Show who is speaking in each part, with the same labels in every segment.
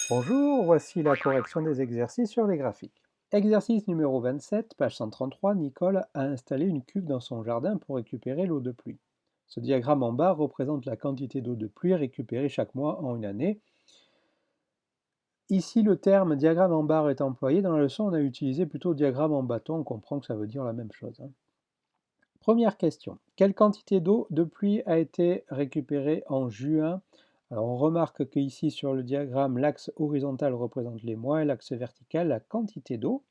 Speaker 1: Bonjour, voici la correction des exercices sur les graphiques. Exercice numéro 27, page 133, Nicole a installé une cuve dans son jardin pour récupérer l'eau de pluie. Ce diagramme en bas représente la quantité d'eau de pluie récupérée chaque mois en une année. Ici, le terme diagramme en barre est employé. Dans la leçon, on a utilisé plutôt diagramme en bâton. On comprend que ça veut dire la même chose. Première question. Quelle quantité d'eau de pluie a été récupérée en juin? Alors on remarque qu'ici sur le diagramme, l'axe horizontal représente les mois et l'axe vertical la quantité d'eau.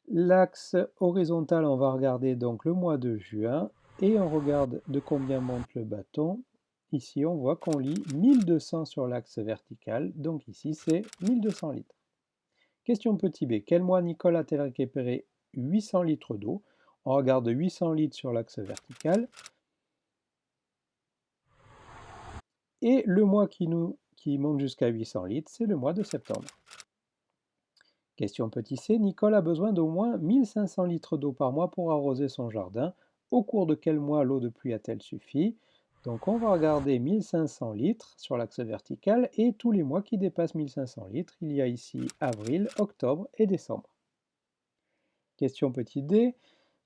Speaker 1: L'axe horizontal, on va regarder donc le mois de juin et on regarde de combien monte le bâton. Ici, on voit qu'on lit 1200 sur l'axe vertical, donc ici c'est 1200 litres. Question petit b. Quel mois Nicole a-t-elle récupéré 800 litres d'eau? On regarde 800 litres sur l'axe vertical. Et le mois qui monte jusqu'à 800 litres, c'est le mois de septembre. Question petit c. Nicole a besoin d'au moins 1500 litres d'eau par mois pour arroser son jardin. Au cours de quel mois l'eau de pluie a-t-elle suffi? Donc on va regarder 1500 litres sur l'axe vertical et tous les mois qui dépassent 1500 litres. Il y a ici avril, octobre et décembre. Question petit d.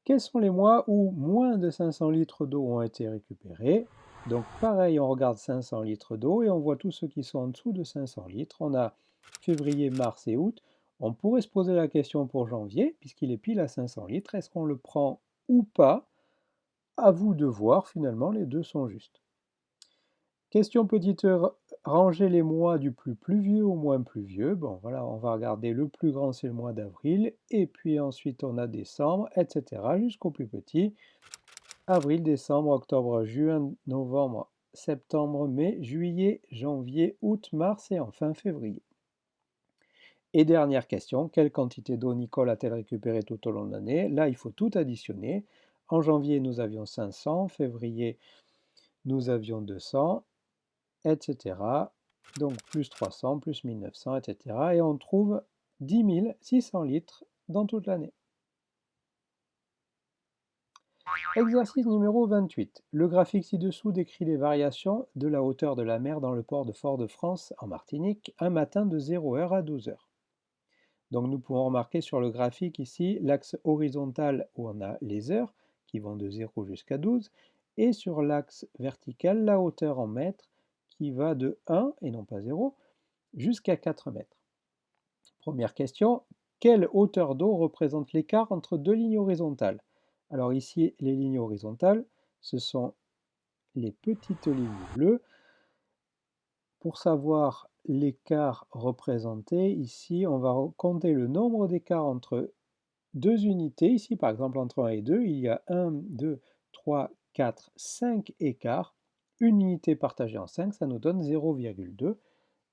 Speaker 1: Quels sont les mois où moins de 500 litres d'eau ont été récupérés? Donc pareil, on regarde 500 litres d'eau et on voit tous ceux qui sont en dessous de 500 litres. On a février, mars et août. On pourrait se poser la question pour janvier, puisqu'il est pile à 500 litres. Est-ce qu'on le prend ou pas? À vous de voir, finalement, les deux sont justes. Question petite e, ranger les mois du plus pluvieux au moins pluvieux. Bon, voilà, on va regarder le plus grand, c'est le mois d'avril, et puis ensuite on a décembre, etc., jusqu'au plus petit. Avril, décembre, octobre, juin, novembre, septembre, mai, juillet, janvier, août, mars et enfin février. Et dernière question, quelle quantité d'eau Nicole a-t-elle récupérée tout au long de l'année? Là, il faut tout additionner. En janvier, nous avions 500, février, nous avions 200, etc. Donc plus 300, plus 1900, etc. Et on trouve 10 600 litres dans toute l'année. Exercice numéro 28. Le graphique ci-dessous décrit les variations de la hauteur de la mer dans le port de Fort-de-France en Martinique un matin de 0h à 12h. Donc nous pouvons remarquer sur le graphique ici l'axe horizontal où on a les heures qui vont de 0 jusqu'à 12 et sur l'axe vertical la hauteur en mètres qui va de 1 et non pas 0 jusqu'à 4 mètres. Première question, quelle hauteur d'eau représente l'écart entre deux lignes horizontales? Alors ici, les lignes horizontales, ce sont les petites lignes bleues. Pour savoir l'écart représenté, ici, on va compter le nombre d'écarts entre deux unités. Ici, par exemple, entre 1 et 2, il y a 1, 2, 3, 4, 5 écarts. Une unité partagée en 5, ça nous donne 0,2.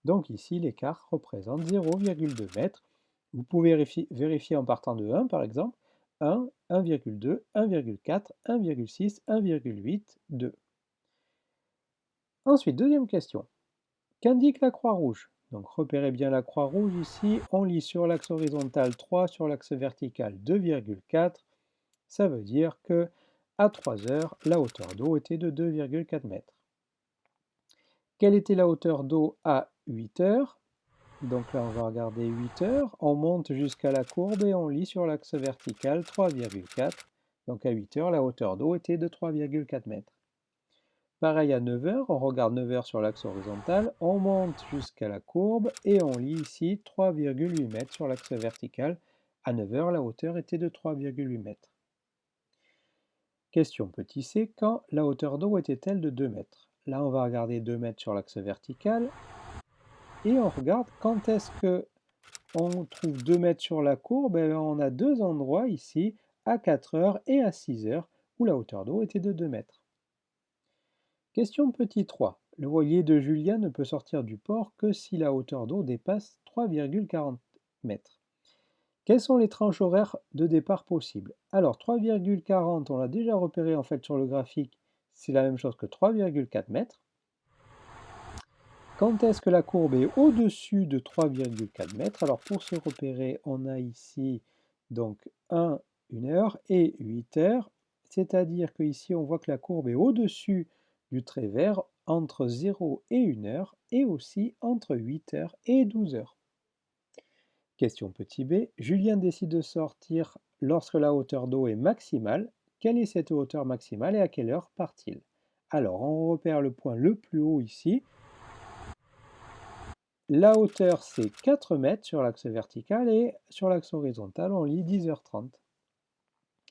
Speaker 1: Donc ici, l'écart représente 0,2 mètres. Vous pouvez vérifier en partant de 1, par exemple. 1, 1,2, 1,4, 1,6, 1,8, 2. Ensuite, deuxième question. Qu'indique la croix rouge? Donc repérez bien la croix rouge ici. On lit sur l'axe horizontal 3, sur l'axe vertical 2,4. Ça veut dire que à 3 heures, la hauteur d'eau était de 2,4 mètres. Quelle était la hauteur d'eau à 8 heures? Donc là, on va regarder 8 heures. On monte jusqu'à la courbe et on lit sur l'axe vertical 3,4. Donc à 8 heures, la hauteur d'eau était de 3,4 mètres. Pareil à 9 heures, on regarde 9 heures sur l'axe horizontal, on monte jusqu'à la courbe et on lit ici 3,8 mètres sur l'axe vertical. À 9 heures, la hauteur était de 3,8 mètres. Question petit c, quand la hauteur d'eau était-elle de 2 mètres? Là, on va regarder 2 mètres sur l'axe vertical et on regarde quand est-ce que on trouve 2 mètres sur la courbe. Et on a deux endroits ici, à 4 heures et à 6 heures, où la hauteur d'eau était de 2 mètres. Question petit 3. Le voilier de Julien ne peut sortir du port que si la hauteur d'eau dépasse 3,40 mètres. Quelles sont les tranches horaires de départ possibles? Alors 3,40, on l'a déjà repéré en fait sur le graphique, c'est la même chose que 3,4 mètres. Quand est-ce que la courbe est au-dessus de 3,4 mètres? Alors pour se repérer, on a ici donc 1 heure et 8 heures, c'est-à-dire qu'ici on voit que la courbe est au-dessus du trait vert entre 0 et 1 heure et aussi entre 8 heures et 12 heures. Question petit b, Julien décide de sortir lorsque la hauteur d'eau est maximale. Quelle est cette hauteur maximale et à quelle heure part-il? Alors, on repère le point le plus haut ici. La hauteur, c'est 4 mètres sur l'axe vertical et sur l'axe horizontal, on lit 10h30.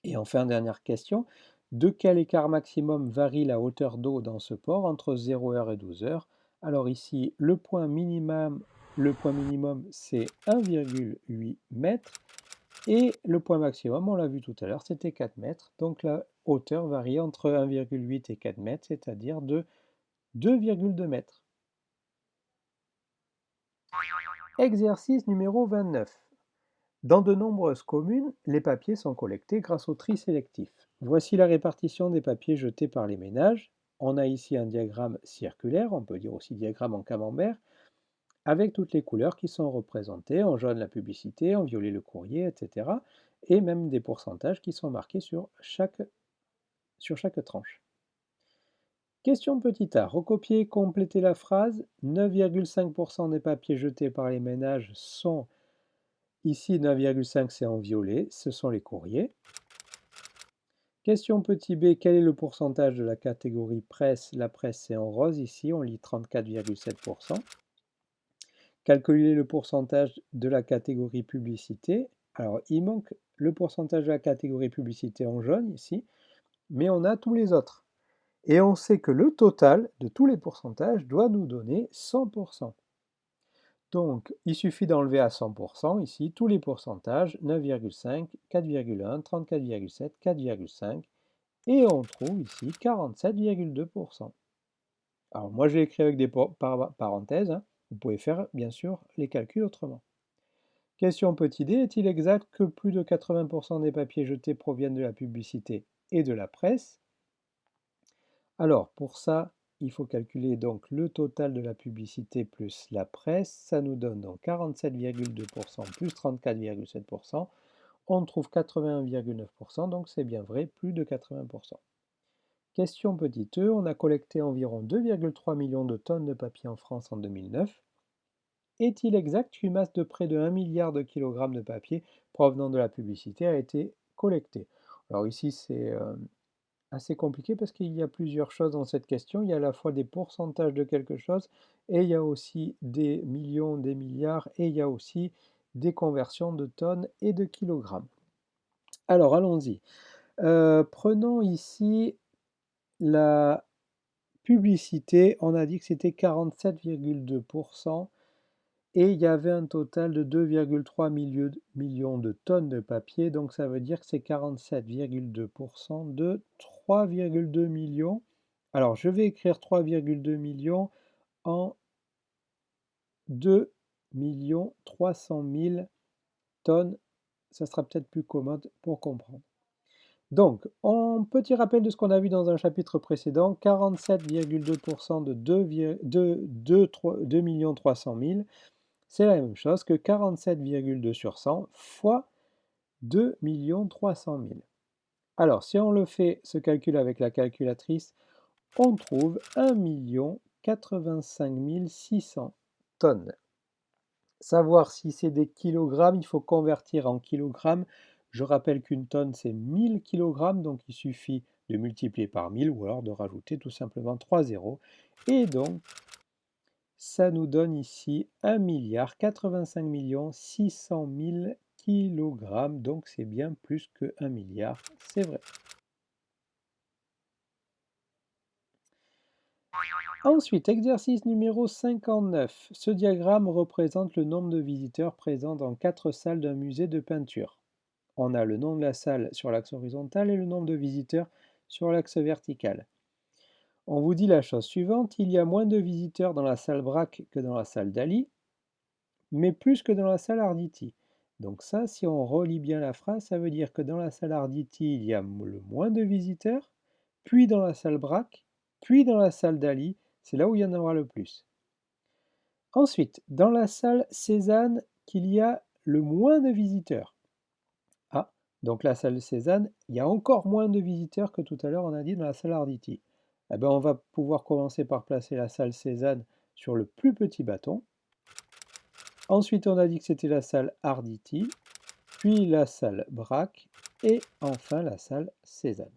Speaker 1: Et enfin, dernière question, de quel écart maximum varie la hauteur d'eau dans ce port entre 0 heure et 12 heures? Alors ici, le point minimum, c'est 1,8 mètres et le point maximum, on l'a vu tout à l'heure, c'était 4 mètres. Donc la hauteur varie entre 1,8 et 4 mètres, c'est-à-dire de 2,2 mètres. Exercice numéro 29. Dans de nombreuses communes, les papiers sont collectés grâce au tri sélectif. Voici la répartition des papiers jetés par les ménages. On a ici un diagramme circulaire, on peut dire aussi diagramme en camembert, avec toutes les couleurs qui sont représentées, en jaune la publicité, en violet le courrier, etc. Et même des pourcentages qui sont marqués sur chaque tranche. Question petit a, recopier et compléter la phrase. 9,5% des papiers jetés par les ménages sont, ici 9,5 c'est en violet, ce sont les courriers. Question petit b, quel est le pourcentage de la catégorie presse? La presse c'est en rose ici, on lit 34,7%. Calculer le pourcentage de la catégorie publicité. Alors il manque le pourcentage de la catégorie publicité en jaune ici, mais on a tous les autres. Et on sait que le total de tous les pourcentages doit nous donner 100%. Donc, il suffit d'enlever à 100% ici tous les pourcentages, 9,5, 4,1, 34,7, 4,5, et on trouve ici 47,2%. Alors moi, j'ai écrit avec des parenthèses, hein. Vous pouvez faire bien sûr les calculs autrement. Question petit d, est-il exact que plus de 80% des papiers jetés proviennent de la publicité et de la presse? Alors, pour ça, il faut calculer donc le total de la publicité plus la presse. Ça nous donne donc 47,2% plus 34,7%. On trouve 81,9%, donc c'est bien vrai, plus de 80%. Question petit e, on a collecté environ 2,3 millions de tonnes de papier en France en 2009. Est-il exact qu'une masse de près de 1 milliard de kilogrammes de papier provenant de la publicité a été collectée? Alors ici, c'est assez compliqué parce qu'il y a plusieurs choses dans cette question. Il y a à la fois des pourcentages de quelque chose et il y a aussi des millions, des milliards et il y a aussi des conversions de tonnes et de kilogrammes. Alors allons-y. Prenons ici la publicité. On a dit que c'était 47,2% et il y avait un total de 2,3 millions de tonnes de papier, donc ça veut dire que c'est 47,2% de 3,2 millions. Alors je vais écrire 3,2 millions en 2 300 000 tonnes, ça sera peut-être plus commode pour comprendre. Donc, en petit rappel de ce qu'on a vu dans un chapitre précédent, 47,2% de 2 300 000, c'est la même chose que 47,2 sur 100 fois 2 300 000. Alors, si on le fait, ce calcul avec la calculatrice, on trouve 1 85 600 tonnes. Savoir si c'est des kilogrammes, il faut convertir en kilogrammes. Je rappelle qu'une tonne, c'est 1000 kilogrammes, donc il suffit de multiplier par 1000 ou alors de rajouter tout simplement 3 zéros. Et donc, ça nous donne ici 1 milliard 85 600 000 kilogrammes, donc c'est bien plus que 1 milliard, c'est vrai. Ensuite, exercice numéro 59. Ce diagramme représente le nombre de visiteurs présents dans 4 salles d'un musée de peinture. On a le nom de la salle sur l'axe horizontal et le nombre de visiteurs sur l'axe vertical. On vous dit la chose suivante, il y a moins de visiteurs dans la salle Braque que dans la salle Dali, mais plus que dans la salle Arditi. Donc ça, si on relit bien la phrase, ça veut dire que dans la salle Arditi, il y a le moins de visiteurs, puis dans la salle Braque, puis dans la salle Dali, c'est là où il y en aura le plus. Ensuite, dans la salle Cézanne, qu'il y a le moins de visiteurs. Ah, donc la salle Cézanne, il y a encore moins de visiteurs que tout à l'heure on a dit dans la salle Arditi. Eh ben, on va pouvoir commencer par placer la salle Cézanne sur le plus petit bâton. Ensuite, on a dit que c'était la salle Arditi, puis la salle Braque et enfin la salle Cézanne.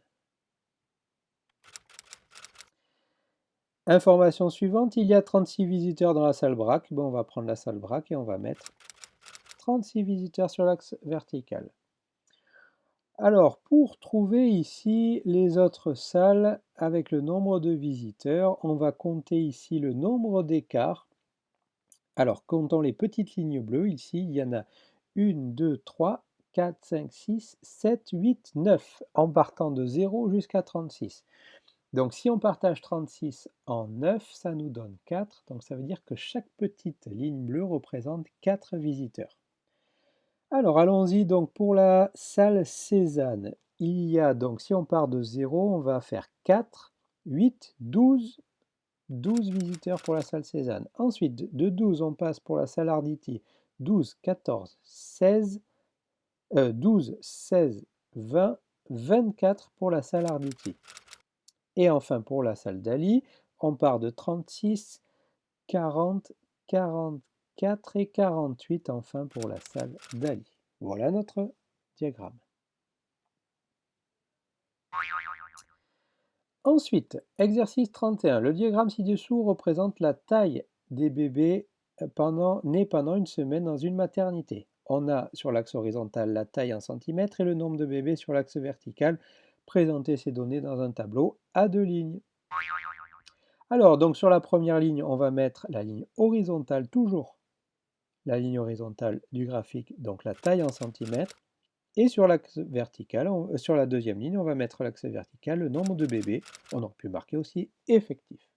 Speaker 1: Information suivante, il y a 36 visiteurs dans la salle Braque. Bon, on va prendre la salle Braque et on va mettre 36 visiteurs sur l'axe vertical. Alors, pour trouver ici les autres salles avec le nombre de visiteurs, on va compter ici le nombre d'écarts. Alors, comptons les petites lignes bleues. Ici, il y en a 1, 2, 3, 4, 5, 6, 7, 8, 9, en partant de 0 jusqu'à 36. Donc, si on partage 36 en 9, ça nous donne 4. Donc, ça veut dire que chaque petite ligne bleue représente 4 visiteurs. Alors, allons-y donc pour la salle Cézanne. Il y a donc, si on part de 0, on va faire 4, 8, 12, 12 visiteurs pour la salle Cézanne. Ensuite, de 12, on passe pour la salle Arditi. 12, 14, 16, 12, 16, 20, 24 pour la salle Arditi. Et enfin, pour la salle Dali, on part de 36, 40, 44 et 48, enfin pour la salle Dali. Voilà notre diagramme. Ensuite, exercice 31. Le diagramme ci-dessous représente la taille des bébés nés pendant une semaine dans une maternité. On a sur l'axe horizontal la taille en centimètres et le nombre de bébés sur l'axe vertical. Présenter ces données dans un tableau à 2 lignes. Alors, donc sur la première ligne, on va mettre la ligne horizontale, toujours la ligne horizontale du graphique, donc la taille en centimètres. Et sur l'axe vertical, sur la deuxième ligne, on va mettre l'axe vertical, le nombre de bébés. On aurait pu marquer aussi effectif.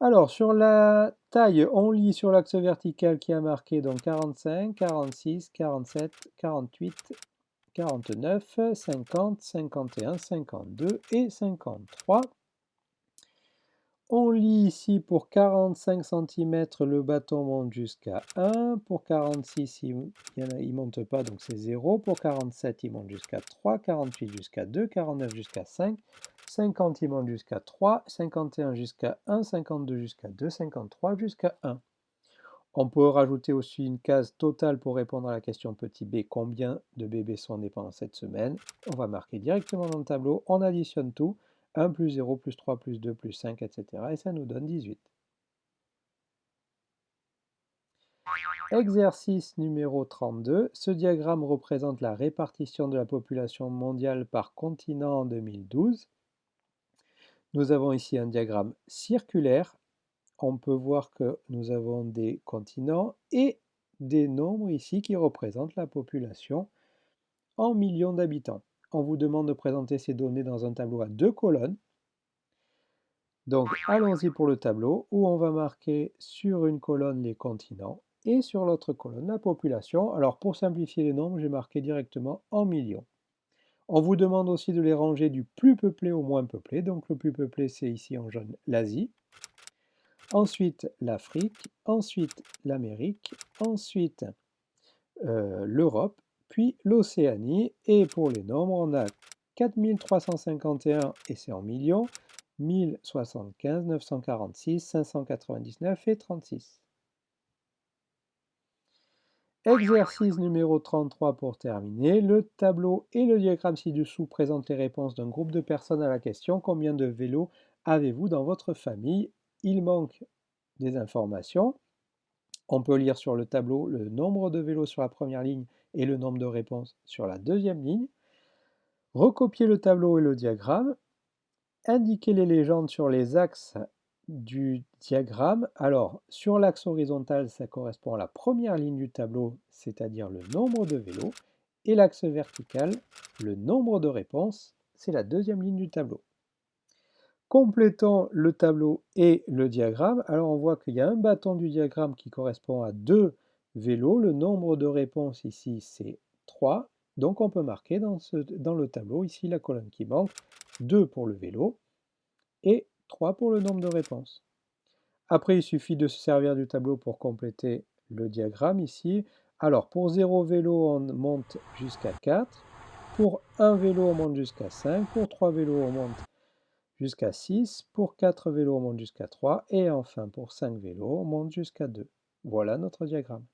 Speaker 1: Alors, sur la taille, on lit sur l'axe vertical qui a marqué donc 45, 46, 47, 48, 49, 50, 51, 52 et 53. On lit ici pour 45 cm, le bâton monte jusqu'à 1. Pour 46, il ne monte pas, donc c'est 0. Pour 47, il monte jusqu'à 3. 48 jusqu'à 2. 49 jusqu'à 5. 50, il monte jusqu'à 3. 51 jusqu'à 1. 52 jusqu'à 2. 53 jusqu'à 1. On peut rajouter aussi une case totale pour répondre à la question petit b. Combien de bébés sont nés pendant cette semaine? On va marquer directement dans le tableau. On additionne tout. 1 plus 0 plus 3 plus 2 plus 5, etc. Et ça nous donne 18. Exercice numéro 32. Ce diagramme représente la répartition de la population mondiale par continent en 2012. Nous avons ici un diagramme circulaire. On peut voir que nous avons des continents et des nombres ici qui représentent la population en millions d'habitants. On vous demande de présenter ces données dans un tableau à 2 colonnes. Donc allons-y pour le tableau où on va marquer sur une colonne les continents et sur l'autre colonne la population. Alors pour simplifier les nombres, j'ai marqué directement en millions. On vous demande aussi de les ranger du plus peuplé au moins peuplé. Donc le plus peuplé, c'est ici en jaune l'Asie. Ensuite l'Afrique, ensuite l'Amérique, ensuite l'Europe, puis l'Océanie. Et pour les nombres, on a 4351 et c'est en millions, 1075, 946, 599 et 36. Exercice numéro 33 pour terminer. Le tableau et le diagramme ci-dessous présentent les réponses d'un groupe de personnes à la question: combien de vélos avez-vous dans votre famille? Il manque des informations. On peut lire sur le tableau le nombre de vélos sur la première ligne et le nombre de réponses sur la deuxième ligne. Recopier le tableau et le diagramme. Indiquer les légendes sur les axes du diagramme. Alors, sur l'axe horizontal, ça correspond à la première ligne du tableau, c'est-à-dire le nombre de vélos. Et l'axe vertical, le nombre de réponses, c'est la deuxième ligne du tableau. Complétons le tableau et le diagramme. Alors, on voit qu'il y a un bâton du diagramme qui correspond à 2 vélos. Le nombre de réponses ici, c'est 3. Donc, on peut marquer dans le tableau, ici, la colonne qui manque, 2 pour le vélo et 3 pour le nombre de réponses. Après, il suffit de se servir du tableau pour compléter le diagramme ici. Alors, pour 0 vélo, on monte jusqu'à 4. Pour 1 vélo, on monte jusqu'à 5. Pour 3 vélos, on monte jusqu'à 6. Pour 4 vélos, on monte jusqu'à 3. Et enfin, pour 5 vélos, on monte jusqu'à 2. Voilà notre diagramme.